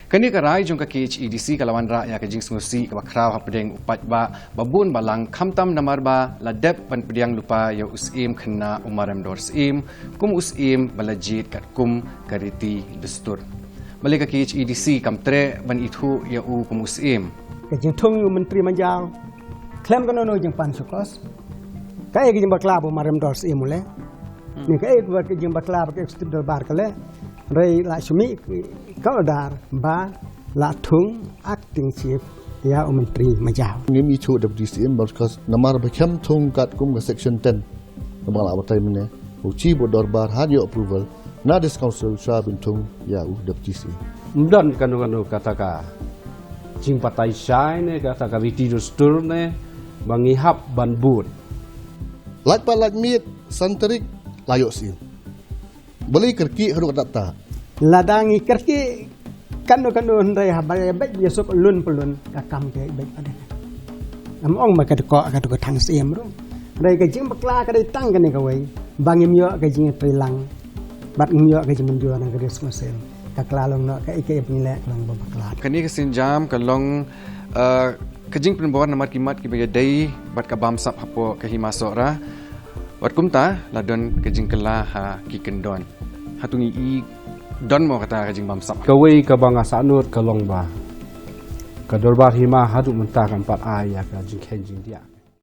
Kani karai jong ka KHEDC kalawan ra ya kajing smusi ka bakraw ha pedeng upat ba babun balang khamtam namar ba ladep ban pedang lupa ya usim khna umaram dor sim kum usim balajit kat kum kariti destur balik ka KHEDC kamtre ban ithu ya u kum usim kajing thong menteri manjang klem kono no jeng pan sukos kai kajing baklab umaram dor sim mule ni kai kajing baklab ke stib bar kale Ray Lakshmi Kaudar ba la thung acting chief ya menteri majau. Ngim ichu DCM because namar bakham thung kat kum ke section 10. Namang la batai mene. Uchi bodor bar had your approval. Na this council sha bin thung ya u DCM. Mdan kanu kataka. Jing patai sai ne kataka viti dostur ne bangihap ban but. Like pa like meat santerik layok sim. Beli kerki harus data. Ladangi kerki kanu ndai habai baik besok lun pelun kakam ke baik ada. Among maka dekok ka tang sim ru. Ndai kajing bakla ka dai tang kan ka wai. Bangim yo kajing trilang. Bat ngim yo kajing menjual nang ka semua sel. Ka klalong no ka ike penilek lang bakla. Kani ka sinjam kalong kajing penbawaan namar kimat ki bagi dai bat ka bamsap hapo ka himasora. Wat kumta ladon kajing kela ha ki kendon. Hatungi i don mo kata kajing bamsap. Kawai ka banga sanut kalong ba. Ka dorbar hima hadu mentakan pat ayah ka jing kenjing dia.